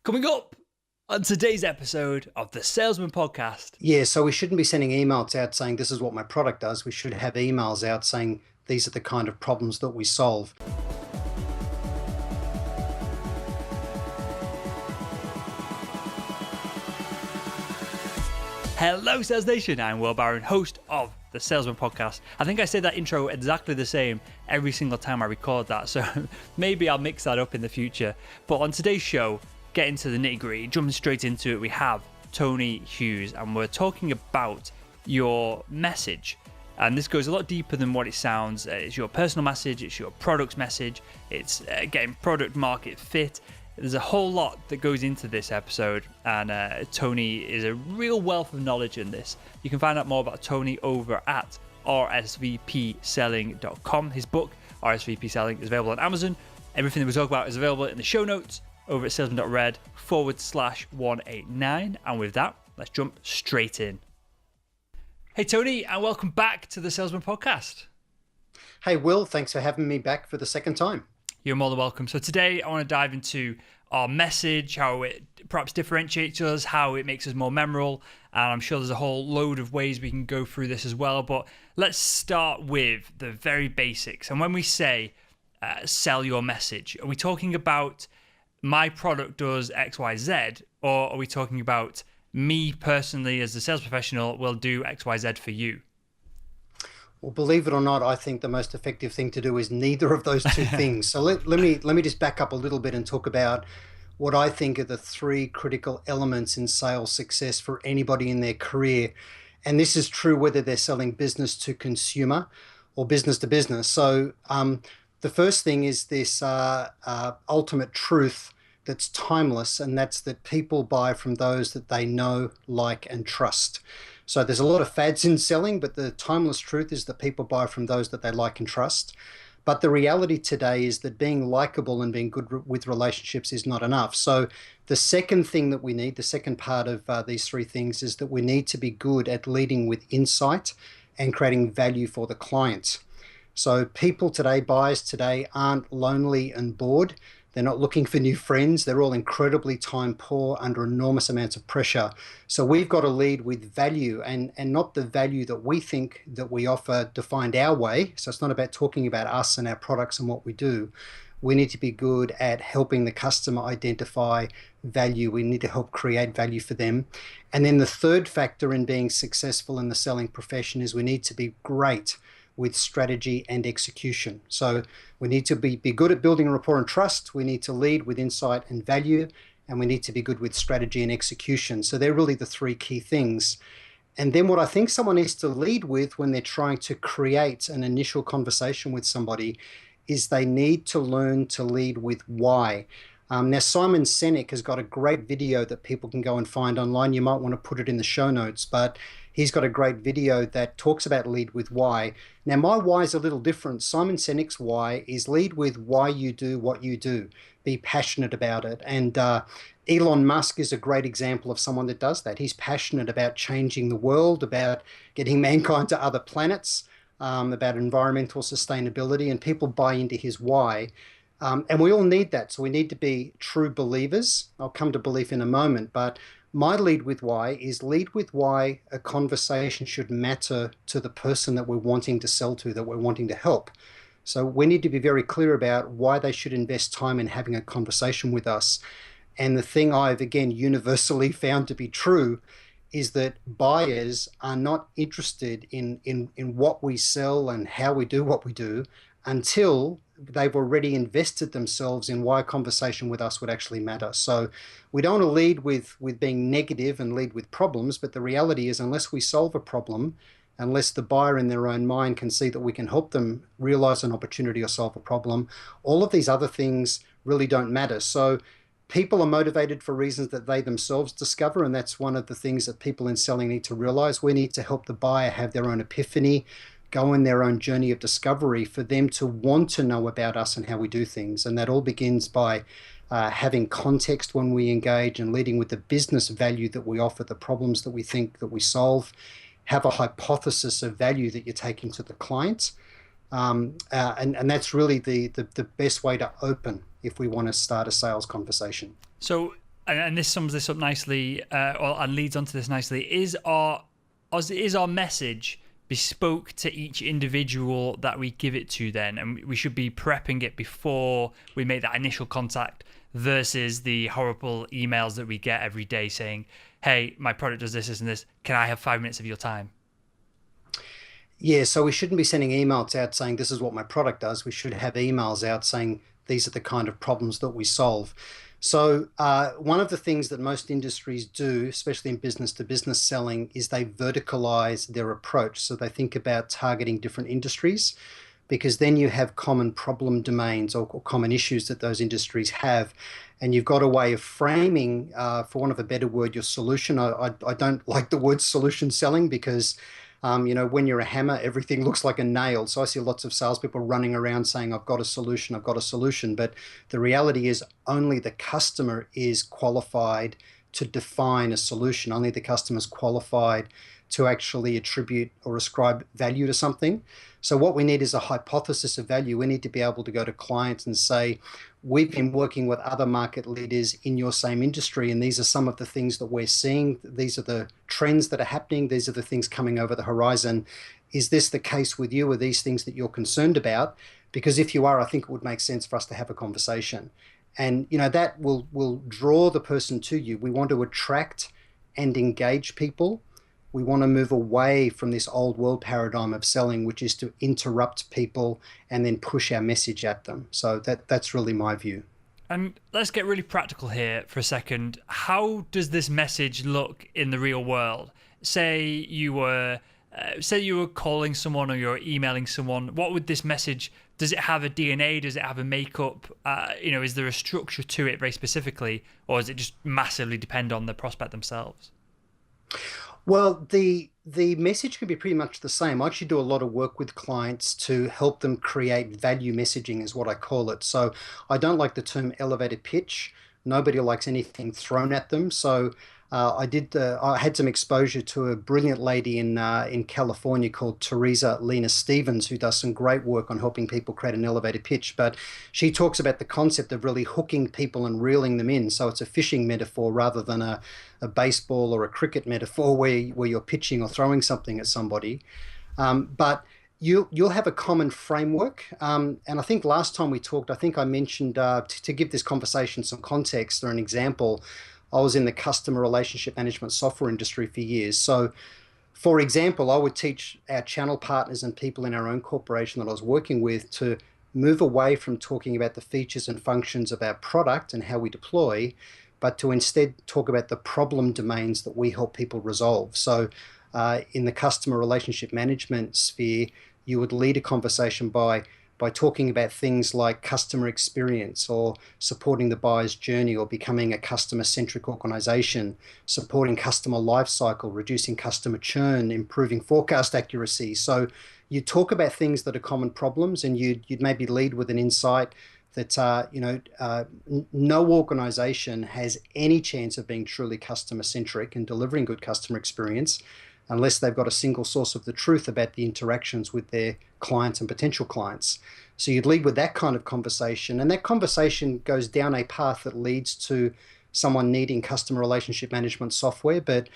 Coming up on today's episode of the Salesman Podcast. Yeah, so we shouldn't be sending emails out saying this is what my product does. We should have emails out saying these are the kind of problems that we solve. Hello, Sales Nation. I'm Will Barron, host of the Salesman Podcast. I think I say that intro exactly the same every single time I record that, so maybe I'll mix that up in the future. But on today's show, get into the nitty-gritty, jumping straight into it, we have Tony Hughes, and we're talking about your message. And this goes a lot deeper than what it sounds. It's your personal message, it's your product's message, it's getting product market fit. There's a whole lot that goes into this episode, and Tony is a real wealth of knowledge in this. You can find out more about Tony over at rsvpselling.com. His book, RSVP Selling, is available on Amazon. Everything that we talk about is available in the show notes over at salesman.red/189. And with that, let's jump straight in. Hey, Tony, and welcome back to the Salesman Podcast. Hey, Will, thanks for having me back for the second time. You're more than welcome. So today I want to dive into our message, how it perhaps differentiates us, how it makes us more memorable. And I'm sure there's a whole load of ways we can go through this as well. But let's start with the very basics. And when we say sell your message, are we talking about my product does X, Y, Z? Or are we talking about me personally as a sales professional will do X, Y, Z for you? Well, believe it or not, I think the most effective thing to do is neither of those two things. So let me just back up a little bit and talk about what I think are the three critical elements in sales success for anybody in their career. And this is true whether they're selling business to consumer or business to business. So the first thing is this ultimate truth that's timeless, and that's that people buy from those that they know, like, and trust. So there's a lot of fads in selling, but the timeless truth is that people buy from those that they like and trust. But the reality today is that being likable and being good with relationships is not enough. So the second thing that we need, the second part of these three things, is that we need to be good at leading with insight and creating value for the client. So people today, buyers today, aren't lonely and bored. They're not looking for new friends. They're all incredibly time poor under enormous amounts of pressure. So we've got to lead with value, and not the value that we think that we offer defined our way. So it's not about talking about us and our products and what we do. We need to be good at helping the customer identify value. We need to help create value for them. And then the third factor in being successful in the selling profession is we need to be great with strategy and execution. So we need to be good at building rapport and trust. We need to lead with insight and value, and we need to be good with strategy and execution. So they're really the three key things. And then what I think someone needs to lead with when they're trying to create an initial conversation with somebody is they need to learn to lead with why. Now, Simon Sinek has got a great video that people can go and find online. You might want to put it in the show notes, but he's got a great video that talks about lead with why. Now, my why is a little different. Simon Sinek's why is lead with why you do what you do. Be passionate about it. And Elon Musk is a great example of someone that does that. He's passionate about changing the world, about getting mankind to other planets, about environmental sustainability, and people buy into his why. And we all need that. So we need to be true believers. I'll come to belief in a moment, but my lead with why is lead with why a conversation should matter to the person that we're wanting to sell to, that we're wanting to help. So we need to be very clear about why they should invest time in having a conversation with us. And the thing I've, again, universally found to be true is that buyers are not interested in what we sell and how we do what we do until they've already invested themselves in why a conversation with us would actually matter. So we don't want to lead with being negative and lead with problems, but the reality is unless we solve a problem, unless the buyer in their own mind can see that we can help them realize an opportunity or solve a problem, all of these other things really don't matter. So people are motivated for reasons that they themselves discover, and that's one of the things that people in selling need to realize. We need to help the buyer have their own epiphany, go on their own journey of discovery for them to want to know about us and how we do things. And that all begins by having context when we engage and leading with the business value that we offer, the problems that we think that we solve, have a hypothesis of value that you're taking to the client. And that's really the best way to open if we want to start a sales conversation. So and this sums this up nicely, and leads onto this nicely. Is our message bespoke to each individual that we give it to then, and we should be prepping it before we make that initial contact versus the horrible emails that we get every day saying, hey, my product does this, this, and this. Can I have 5 minutes of your time? Yeah, so we shouldn't be sending emails out saying this is what my product does. We should have emails out saying these are the kind of problems that we solve. So one of the things that most industries do, especially in business to business selling, is they verticalize their approach. So they think about targeting different industries, because then you have common problem domains or common issues that those industries have. And you've got a way of framing, for want of a better word, your solution. I don't like the word solution selling because when you're a hammer, everything looks like a nail. So I see lots of salespeople running around saying, I've got a solution, I've got a solution. But the reality is only the customer is qualified to define a solution. Only the customer is qualified to actually attribute or ascribe value to something. So what we need is a hypothesis of value. We need to be able to go to clients and say, we've been working with other market leaders in your same industry, and these are some of the things that we're seeing. These are the trends that are happening. These are the things coming over the horizon. Is this the case with you? Are these things that you're concerned about? Because if you are, I think it would make sense for us to have a conversation. And that will draw the person to you. We want to attract and engage people. We want to move away from this old world paradigm of selling, which is to interrupt people and then push our message at them. So that's really my view. And let's get really practical here for a second. How does this message look in the real world? Say you were calling someone or you're emailing someone. What would this message? Does it have a DNA? Does it have a makeup? Is there a structure to it very specifically, or does it just massively depend on the prospect themselves? Well, the message can be pretty much the same. I actually do a lot of work with clients to help them create value messaging, is what I call it. So I don't like the term elevated pitch. Nobody likes anything thrown at them. So I had some exposure to a brilliant lady in California called Teresa Lena Stevens, who does some great work on helping people create an elevated pitch. But she talks about the concept of really hooking people and reeling them in. So it's a fishing metaphor rather than a baseball or a cricket metaphor where you're pitching or throwing something at somebody. But you'll have a common framework. And I think last time we talked, I think I mentioned, to give this conversation some context or an example, I was in the customer relationship management software industry for years. So, for example, I would teach our channel partners and people in our own corporation that I was working with to move away from talking about the features and functions of our product and how we deploy, but to instead talk about the problem domains that we help people resolve. So, in the customer relationship management sphere, you would lead a conversation by talking about things like customer experience or supporting the buyer's journey or becoming a customer-centric organization, supporting customer lifecycle, reducing customer churn, improving forecast accuracy. So you talk about things that are common problems, and you'd maybe lead with an insight that no organization has any chance of being truly customer-centric and delivering good customer experience unless they've got a single source of the truth about the interactions with their clients and potential clients. So you'd lead with that kind of conversation, and that conversation goes down a path that leads to someone needing customer relationship management software. But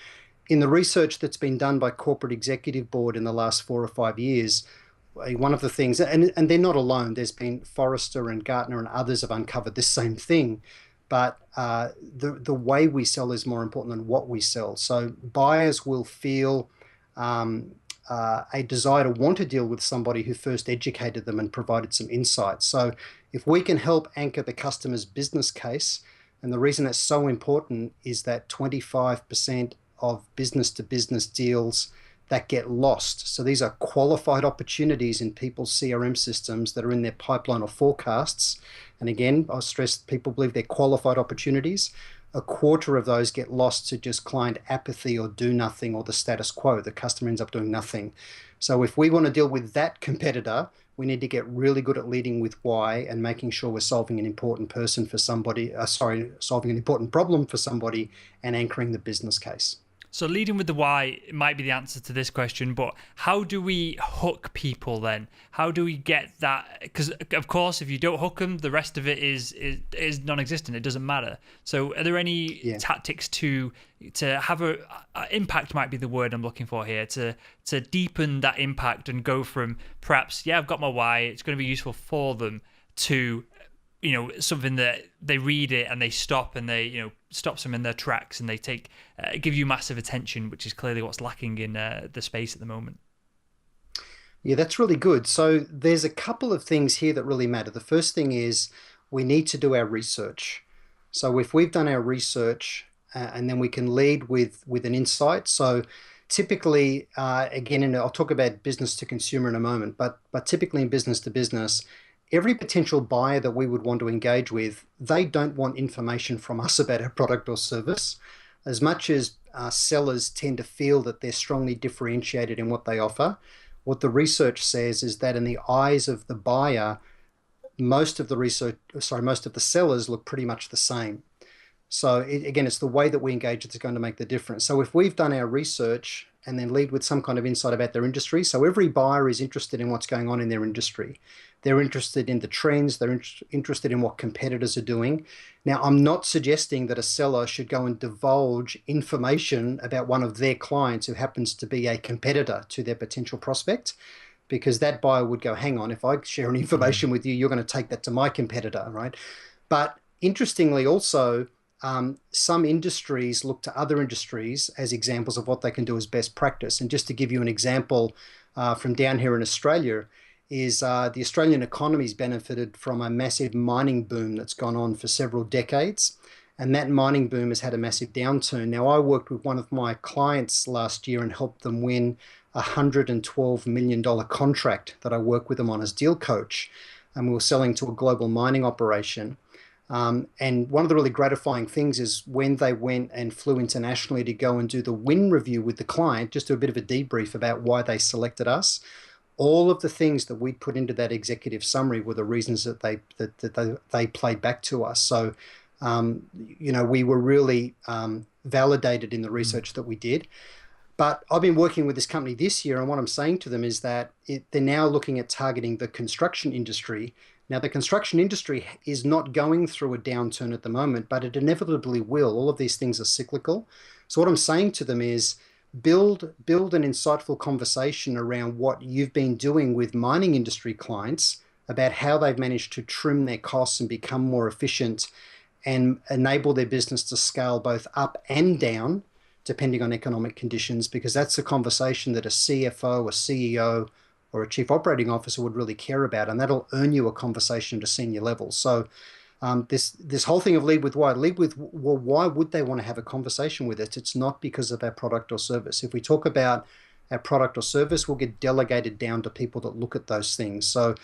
in the research that's been done by Corporate Executive Board in the last 4 or 5 years, one of the things, and they're not alone, there's been Forrester and Gartner and others have uncovered this same thing, but the way we sell is more important than what we sell. So buyers will feel a desire to want to deal with somebody who first educated them and provided some insights. So if we can help anchor the customer's business case, and the reason that's so important is that 25% of business-to-business deals that get lost. So these are qualified opportunities in people's CRM systems that are in their pipeline or forecasts. And again, I stress people believe they're qualified opportunities. A quarter of those get lost to just client apathy or do nothing or the status quo. The customer ends up doing nothing. So if we want to deal with that competitor, we need to get really good at leading with why and making sure we're solving an important person for somebody, solving an important problem for somebody and anchoring the business case. So leading with the why might be the answer to this question, but how do we hook people then? How do we get that? Because of course, if you don't hook them, the rest of it is non-existent. It doesn't matter. So are there any tactics to have a impact, might be the word I'm looking for here, to deepen that impact and go from perhaps, I've got my why, it's going to be useful for them, to something that they read it and they stop, and they stops them in their tracks, and they give you massive attention, which is clearly what's lacking in the space at the moment. Yeah, that's really good. So there's a couple of things here that really matter. The first thing is we need to do our research. So if we've done our research, and then we can lead with an insight. So typically, again, and I'll talk about business to consumer in a moment, but typically in business to business, every potential buyer that we would want to engage with, they don't want information from us about our product or service. As much as sellers tend to feel that they're strongly differentiated in what they offer, what the research says is that in the eyes of the buyer, most of the sellers look pretty much the same. So again, it's the way that we engage that's going to make the difference. So if we've done our research and then lead with some kind of insight about their industry, so every buyer is interested in what's going on in their industry. They're interested in the trends. They're interested in what competitors are doing. Now, I'm not suggesting that a seller should go and divulge information about one of their clients who happens to be a competitor to their potential prospect, because that buyer would go, hang on, if I share any information with you, you're going to take that to my competitor, right? But interestingly also, some industries look to other industries as examples of what they can do as best practice. And just to give you an example from down here in Australia, is the Australian economy's benefited from a massive mining boom that's gone on for several decades. And that mining boom has had a massive downturn. Now, I worked with one of my clients last year and helped them win a $112 million contract that I work with them on as deal coach. And we were selling to a global mining operation. And one of the really gratifying things is when they went and flew internationally to go and do the win review with the client, just do a bit of a debrief about why they selected us. All of the things that we put into that executive summary were the reasons that they played back to us. So, we were really validated in the research that we did. But I've been working with this company this year, and what I'm saying to them is that they're now looking at targeting the construction industry. Now, the construction industry is not going through a downturn at the moment, but it inevitably will. All of these things are cyclical. So what I'm saying to them is build an insightful conversation around what you've been doing with mining industry clients about how they've managed to trim their costs and become more efficient and enable their business to scale both up and down, depending on economic conditions, because that's a conversation that a CFO, a CEO, or a chief operating officer would really care about, and that'll earn you a conversation at a senior level. So this whole thing of lead with why, well, why would they want to have a conversation with us? It's not because of our product or service. If we talk about our product or service, we'll get delegated down to people that look at those things. So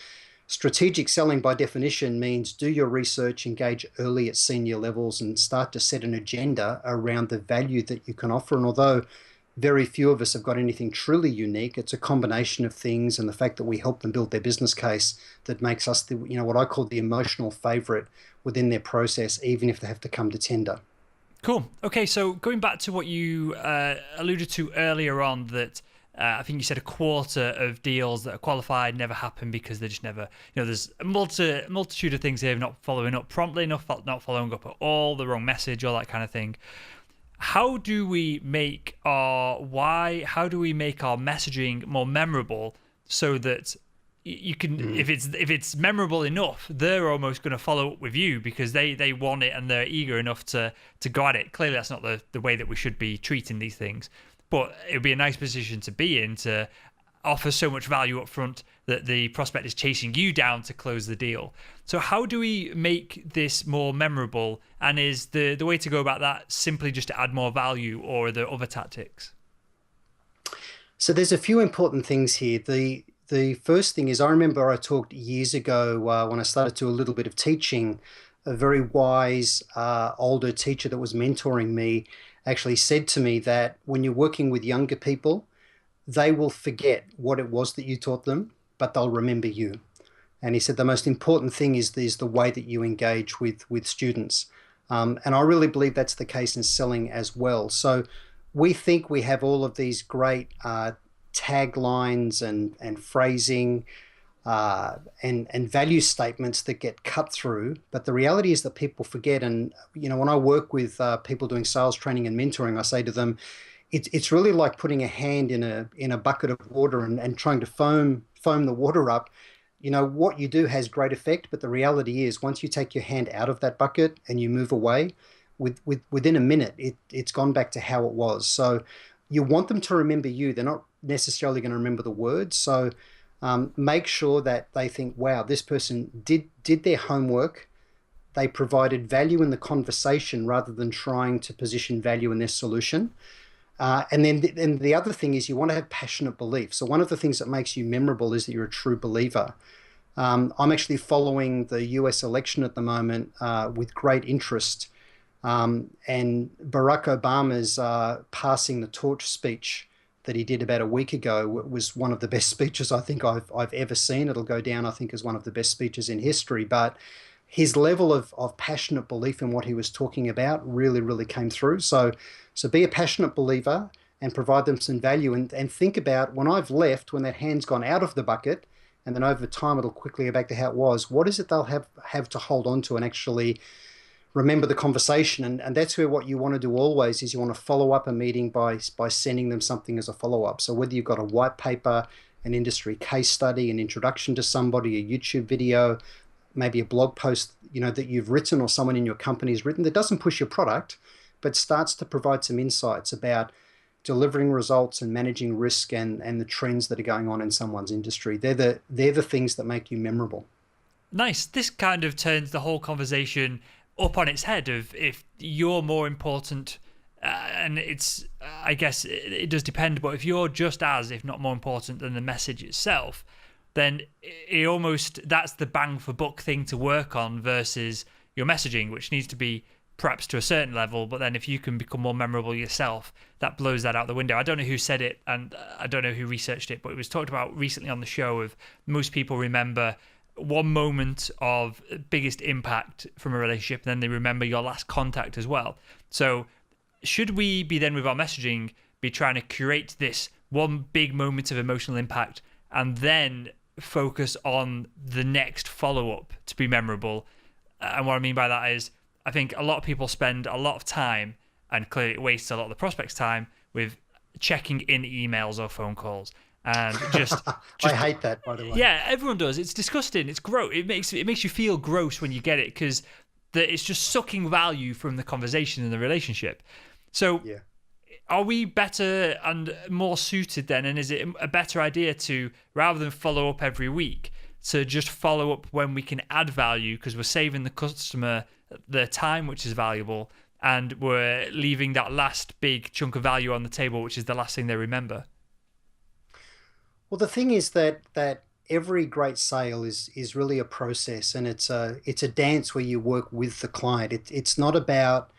strategic selling by definition means do your research, engage early at senior levels, and start to set an agenda around the value that you can offer. And although very few of us have got anything truly unique, it's a combination of things and the fact that we help them build their business case that makes us what I call the emotional favorite within their process, even if they have to come to tender. Cool. Okay, so going back to what you alluded to earlier on, that I think you said a quarter of deals that are qualified never happen because they just never, there's a multitude of things here, not following up promptly enough, not following up at all, the wrong message, all that kind of thing. How do we make our messaging more memorable so that you can, if it's memorable enough, they're almost going to follow up with you because they want it and they're eager enough to go at it. Clearly, that's not the way that we should be treating these things, but it would be a nice position to be in, to offer so much value up front that the prospect is chasing you down to close the deal. So how do we make this more memorable? And is the way to go about that simply just to add more value, or are there other tactics? So there's a few important things here. The first thing is, I remember I talked years ago when I started to do a little bit of teaching, a very wise older teacher that was mentoring me actually said to me that when you're working with younger people, they will forget what it was that you taught them, but they'll remember you. And he said the most important thing is the way that you engage with students. And I really believe that's the case in selling as well. So we think we have all of these great taglines and phrasing and value statements that get cut through. But the reality is that people forget. And when I work with people doing sales training and mentoring, I say to them, it's really like putting a hand in a bucket of water and trying to foam the water up. What you do has great effect, but the reality is once you take your hand out of that bucket and you move away, within a minute, it's gone back to how it was. So you want them to remember you. They're not necessarily going to remember the words. So make sure that they think, wow, this person did their homework. They provided value in the conversation rather than trying to position value in their solution. And then the other thing is you want to have passionate belief. So one of the things that makes you memorable is that you're a true believer. I'm actually following the US election at the moment with great interest. And Barack Obama's passing the torch speech that he did about a week ago was one of the best speeches I think I've ever seen. It'll go down, I think, as one of the best speeches in history. But his level of passionate belief in what he was talking about really, really came through. So be a passionate believer and provide them some value. And think about when I've left, when that hand's gone out of the bucket, and then over time it'll quickly go back to how it was, what is it they'll have to hold on to and actually remember the conversation. And that's where what you want to do always is you want to follow up a meeting by sending them something as a follow-up. So whether you've got a white paper, an industry case study, an introduction to somebody, a YouTube video, maybe a blog post, that you've written or someone in your company's written that doesn't push your product, but starts to provide some insights about delivering results and managing risk and the trends that are going on in someone's industry. They're the things that make you memorable. Nice. This kind of turns the whole conversation up on its head of if you're more important, and I guess it does depend, but if you're just as, if not more important than the message itself, then that's the bang for buck thing to work on versus your messaging, which needs to be perhaps to a certain level, but then if you can become more memorable yourself, that blows that out the window. I don't know who said it, and I don't know who researched it, but it was talked about recently on the show of most people remember one moment of biggest impact from a relationship, and then they remember your last contact as well. So should we be then with our messaging be trying to create this one big moment of emotional impact and then focus on the next follow-up to be memorable? And what I mean by that is I think a lot of people spend a lot of time, and clearly it wastes a lot of the prospects' time, with checking in emails or phone calls. And just I hate that, by the way. Yeah, everyone does. It's disgusting. It's gross. It makes you feel gross when you get it because it's just sucking value from the conversation and the relationship. So yeah. Are we better and more suited then? And is it a better idea to, rather than follow up every week, to just follow up when we can add value because we're saving the customer their time, which is valuable, and we're leaving that last big chunk of value on the table, which is the last thing they remember? Well, the thing is that every great sale is really a process, and it's a dance where you work with the client. It's not about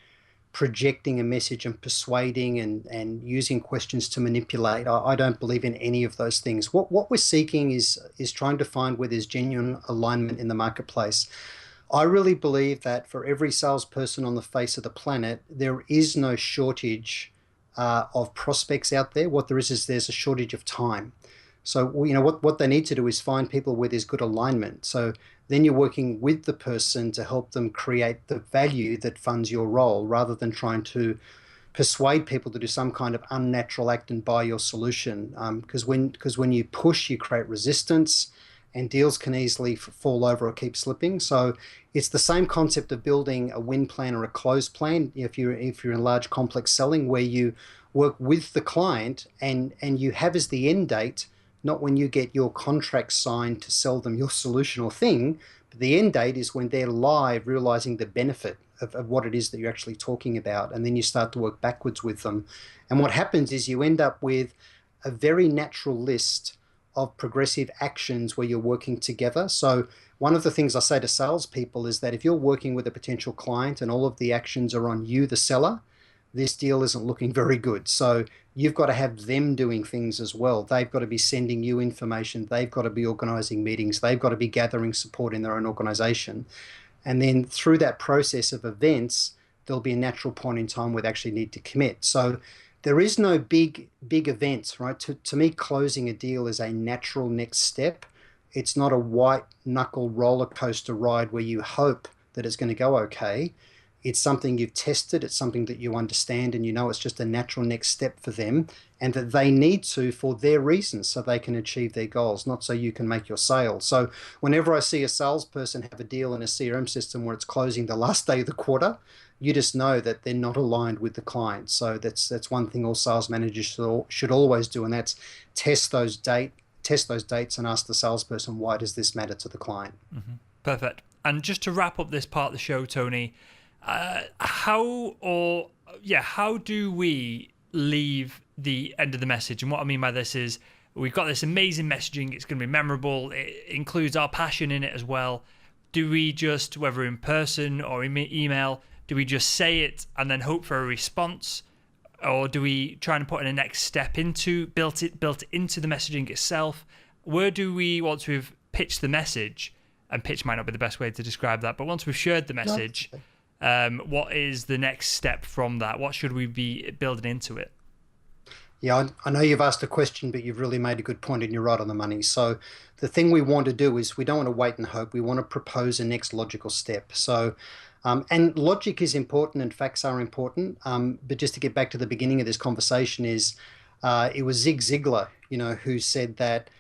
projecting a message and persuading and using questions to manipulate. I don't believe in any of those things. What we're seeking is trying to find where there's genuine alignment in the marketplace. I really believe that for every salesperson on the face of the planet, there is no shortage of prospects out there. What there is there's a shortage of time. So, what they need to do is find people where there's good alignment. So then you're working with the person to help them create the value that funds your role rather than trying to persuade people to do some kind of unnatural act and buy your solution. Because when you push, you create resistance and deals can easily fall over or keep slipping. So it's the same concept of building a win plan or a close plan if you're in large complex selling, where you work with the client and you have as the end date not when you get your contract signed to sell them your solution or thing, but the end date is when they're live, realizing the benefit of what it is that you're actually talking about. And then you start to work backwards with them. And what happens is you end up with a very natural list of progressive actions where you're working together. So one of the things I say to salespeople is that if you're working with a potential client and all of the actions are on you, the seller, this deal isn't looking very good. So you've got to have them doing things as well. They've got to be sending you information. They've got to be organizing meetings. They've got to be gathering support in their own organization. And then through that process of events, there'll be a natural point in time where they actually need to commit. So There is no big events, right? To me, closing a deal is a natural next step. It's not a white knuckle roller coaster ride where you hope that it's going to go okay. It's something you've tested, it's something that you understand, and you know it's just a natural next step for them, and that they need to for their reasons so they can achieve their goals, not so you can make your sale. So whenever I see a salesperson have a deal in a CRM system where it's closing the last day of the quarter, you just know that they're not aligned with the client. So that's one thing all sales managers should always do, and that's test those dates and ask the salesperson, why does this matter to the client? Mm-hmm. Perfect. And just to wrap up this part of the show, Tony, how do we leave the end of the message? And what I mean by this is we've got this amazing messaging. It's going to be memorable. It includes our passion in it as well. Do we just, whether in person or email, do we just say it and then hope for a response? Or do we try and put in a next step built into the messaging itself? Where do we, once we've pitched the message, and pitch might not be the best way to describe that, but once we've shared the message, what is the next step from that? What should we be building into it? Yeah, I know you've asked a question, but you've really made a good point and you're right on the money. So the thing we want to do is we don't want to wait and hope. We want to propose a next logical step. So, and logic is important and facts are important. But just to get back to the beginning of this conversation it was Zig Ziglar, who said that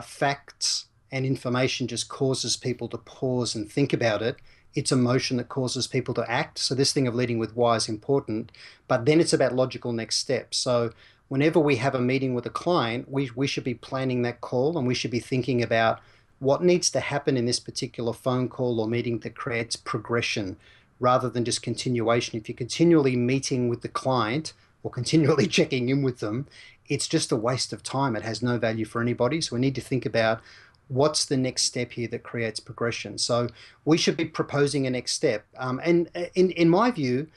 facts and information just causes people to pause and think about it. It's emotion that causes people to act. So this thing of leading with why is important, but then it's about logical next steps. So whenever we have a meeting with a client, we should be planning that call and we should be thinking about what needs to happen in this particular phone call or meeting that creates progression rather than just continuation. If you're continually meeting with the client or continually checking in with them, it's just a waste of time. It has no value for anybody. So we need to think about what's the next step here that creates progression. So we should be proposing a next step. And in my view,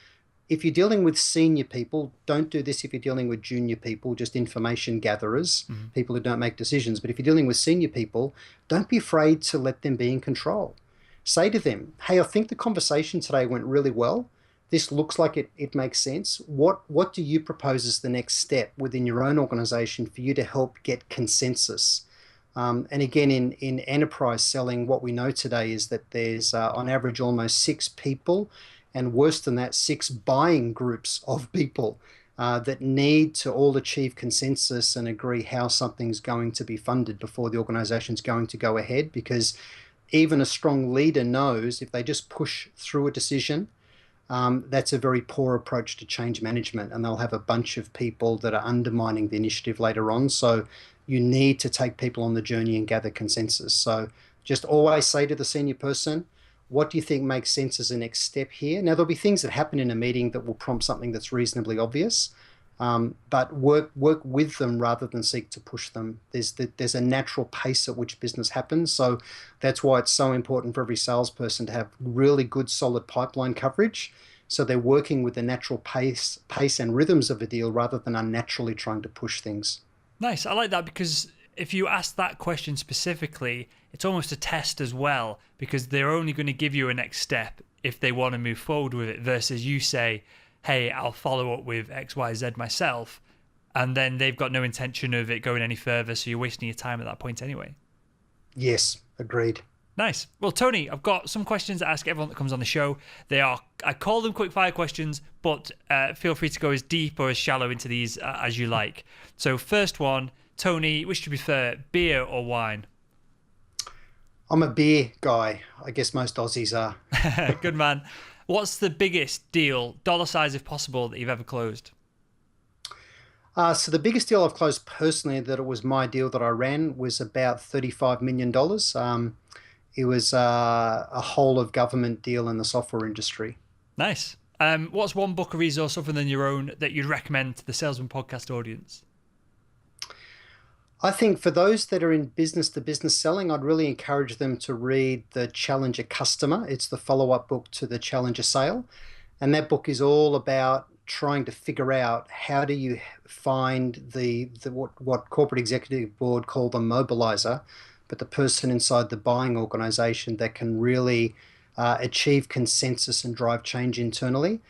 if you're dealing with senior people, don't do this if you're dealing with junior people, just information gatherers, people who don't make decisions. But if you're dealing with senior people, don't be afraid to let them be in control. Say to them, hey, I think the conversation today went really well. This looks like it makes sense. What do you propose as the next step within your own organization for you to help get consensus? And again, in enterprise selling, what we know today is that there's on average almost 6 people, and worse than that, 6 buying groups of people that need to all achieve consensus and agree how something's going to be funded before the organization's going to go ahead. Because even a strong leader knows if they just push through a decision, that's a very poor approach to change management, and they'll have a bunch of people that are undermining the initiative later on. So you need to take people on the journey and gather consensus. So just always say to the senior person, what do you think makes sense as a next step here? Now, there'll be things that happen in a meeting that will prompt something that's reasonably obvious, but work with them rather than seek to push them. There's a natural pace at which business happens. So that's why it's so important for every salesperson to have really good, solid pipeline coverage. So they're working with the natural pace and rhythms of a deal rather than unnaturally trying to push things. Nice. I like that, because if you ask that question specifically, it's almost a test as well, because they're only going to give you a next step if they want to move forward with it, versus you say, hey, I'll follow up with X, Y, Z myself, and then they've got no intention of it going any further, so you're wasting your time at that point anyway. Yes, agreed. Nice. Well, Tony, I've got some questions to ask everyone that comes on the show. I call them quick fire questions, but feel free to go as deep or as shallow into these as you like. So first one, Tony, which do you prefer, beer or wine? I'm a beer guy. I guess most Aussies are. Good man. What's the biggest deal, dollar size if possible, that you've ever closed? So the biggest deal I've closed personally, that it was my deal that I ran, was about $35 million. It was a whole of government deal in the software industry. Nice. What's one book or resource other than your own that you'd recommend to the Salesman Podcast audience? I think for those that are in business-to-business selling, I'd really encourage them to read The Challenger Customer. It's the follow-up book to The Challenger Sale. And that book is all about trying to figure out how do you find what corporate executive board call the mobilizer, but the person inside the buying organization that can really achieve consensus and drive change internally.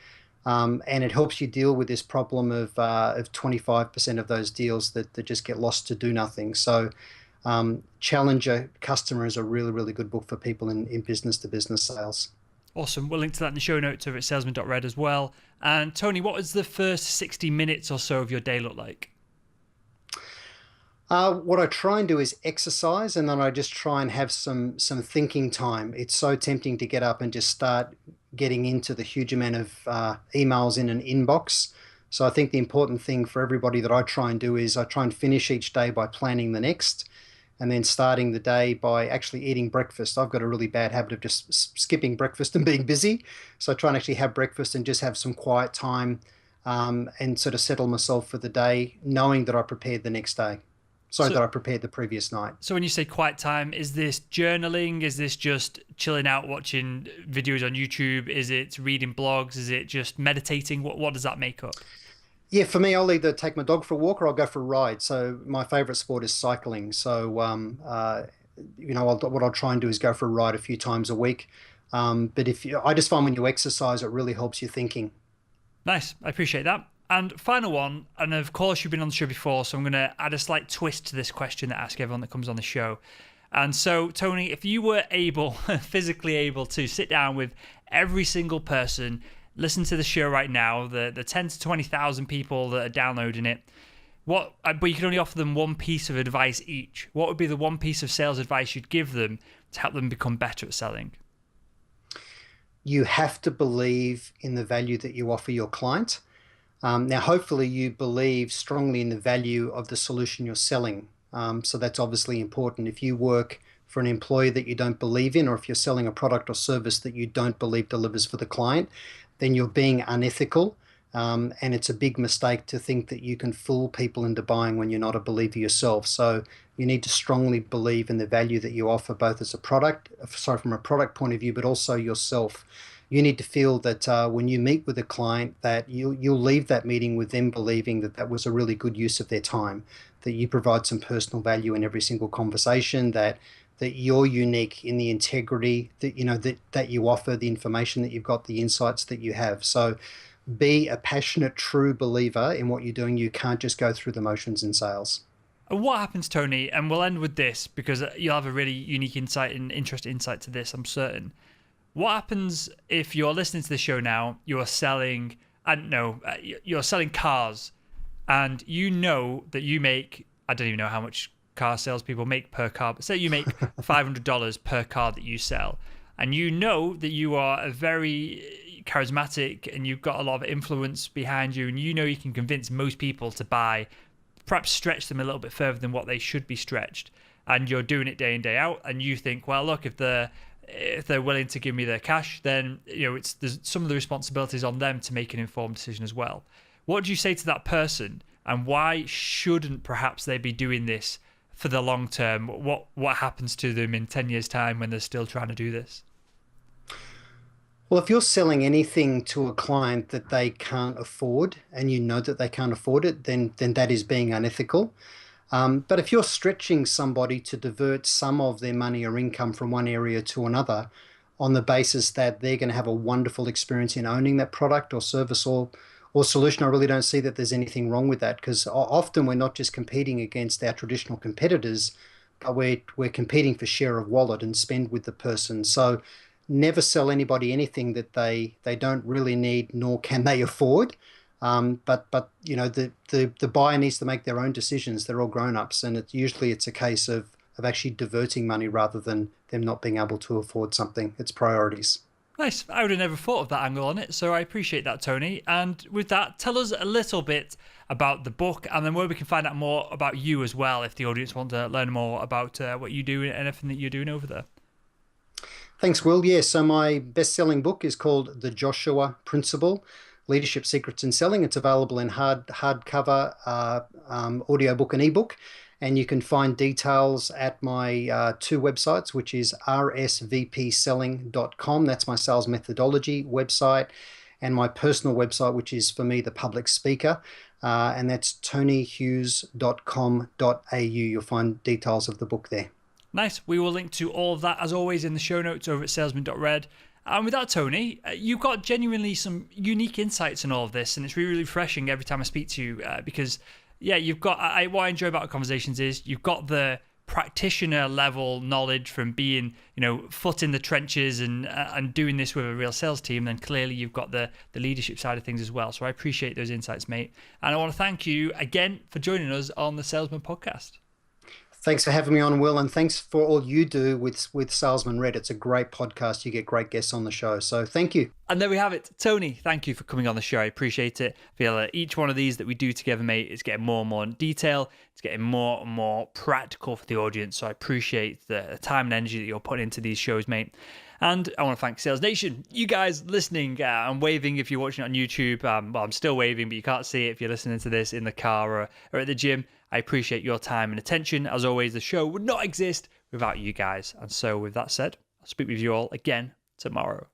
And it helps you deal with this problem of 25% of those deals that just get lost to do nothing. So Challenger Customer is a really, really good book for people in business-to-business sales. Awesome. We'll link to that in the show notes over at salesman.red as well. And Tony, what does the first 60 minutes or so of your day look like? What I try and do is exercise, and then I just try and have some thinking time. It's so tempting to get up and just start getting into the huge amount of emails in an inbox. So I think the important thing for everybody that I try and do is I try and finish each day by planning the next, and then starting the day by actually eating breakfast. I've got a really bad habit of just skipping breakfast and being busy. So I try and actually have breakfast and just have some quiet time, and sort of settle myself for the day, knowing that I prepared the next day. That I prepared the previous night. So when you say quiet time, is this journaling? Is this just chilling out, watching videos on YouTube? Is it reading blogs? Is it just meditating? What does that make up? Yeah, for me, I'll either take my dog for a walk or I'll go for a ride. So my favorite sport is cycling. So, what I'll try and do is go for a ride a few times a week. But I just find when you exercise, it really helps your thinking. Nice. I appreciate that. And final one, and of course you've been on the show before, so I'm going to add a slight twist to this question that I ask everyone that comes on the show. And so, Tony, if you were physically able to sit down with every single person, listen to the show right now, the 10 to 20,000 people that are downloading it, but you can only offer them one piece of advice each. What would be the one piece of sales advice you'd give them to help them become better at selling? You have to believe in the value that you offer your client. Now, hopefully you believe strongly in the value of the solution you're selling. So that's obviously important. If you work for an employer that you don't believe in, or if you're selling a product or service that you don't believe delivers for the client, then you're being unethical. And it's a big mistake to think that you can fool people into buying when you're not a believer yourself. So you need to strongly believe in the value that you offer, both as from a product point of view, but also yourself. You need to feel that when you meet with a client, that you'll leave that meeting with them believing that that was a really good use of their time, that you provide some personal value in every single conversation, that you're unique in the integrity that you offer, the information that you've got, the insights that you have. So be a passionate, true believer in what you're doing. You can't just go through the motions in sales. What happens, Tony, and we'll end with this because you'll have a really unique insight and interesting insight to this, I'm certain. What happens if you're listening to the show now, you're selling, you're selling cars, and you know that you make, I don't even know how much car salespeople make per car, but say you make $500 per car that you sell, and you know that you are a very charismatic and you've got a lot of influence behind you, and you know you can convince most people to buy, perhaps stretch them a little bit further than what they should be stretched, and you're doing it day in, day out, and you think, well, look, if they're willing to give me their cash, then there's some of the responsibilities on them to make an informed decision as well. What do you say to that person, and why shouldn't perhaps they be doing this for the long term? What happens to them in 10 years' time when they're still trying to do this? Well, if you're selling anything to a client that they can't afford, and you know that they can't afford it, then that is being unethical. But if you're stretching somebody to divert some of their money or income from one area to another on the basis that they're going to have a wonderful experience in owning that product or service or solution, I really don't see that there's anything wrong with that, because often we're not just competing against our traditional competitors, but we're competing for share of wallet and spend with the person. So never sell anybody anything that they don't really need nor can they afford. But the buyer needs to make their own decisions. They're all grown-ups, and it's a case of actually diverting money rather than them not being able to afford something. It's priorities. Nice. I would have never thought of that angle on it, so I appreciate that, Tony. And with that, tell us a little bit about the book, and then where we can find out more about you as well, if the audience want to learn more about what you do and everything that you're doing over there. Thanks, Will. Yeah, so my best-selling book is called The Joshua Principle: Leadership Secrets in Selling. It's available in hardcover, audiobook and ebook. And you can find details at my two websites, which is rsvpselling.com. That's my sales methodology website. And my personal website, which is, for me, the public speaker. And that's tonyhughes.com.au. You'll find details of the book there. Nice. We will link to all of that, as always, in the show notes over at salesman.red. And with that, Tony, you've got genuinely some unique insights in all of this, and it's really, really refreshing every time I speak to you because, yeah, you've got, what I enjoy about our conversations is you've got the practitioner level knowledge from being, foot in the trenches and doing this with a real sales team. And clearly you've got the leadership side of things as well. So I appreciate those insights, mate. And I want to thank you again for joining us on the Salesman Podcast. Thanks for having me on, Will, and thanks for all you do with Salesman Red. It's a great podcast. You get great guests on the show, so thank you. And there we have it. Tony, thank you for coming on the show. I appreciate it. I feel like each one of these that we do together, mate, is getting more and more in detail. It's getting more and more practical for the audience, so I appreciate the time and energy that you're putting into these shows, mate. And I want to thank Sales Nation, you guys listening. I'm waving if you're watching it on YouTube. Well, I'm still waving, but you can't see it if you're listening to this in the car or at the gym. I appreciate your time and attention. As always, the show would not exist without you guys. And so with that said, I'll speak with you all again tomorrow.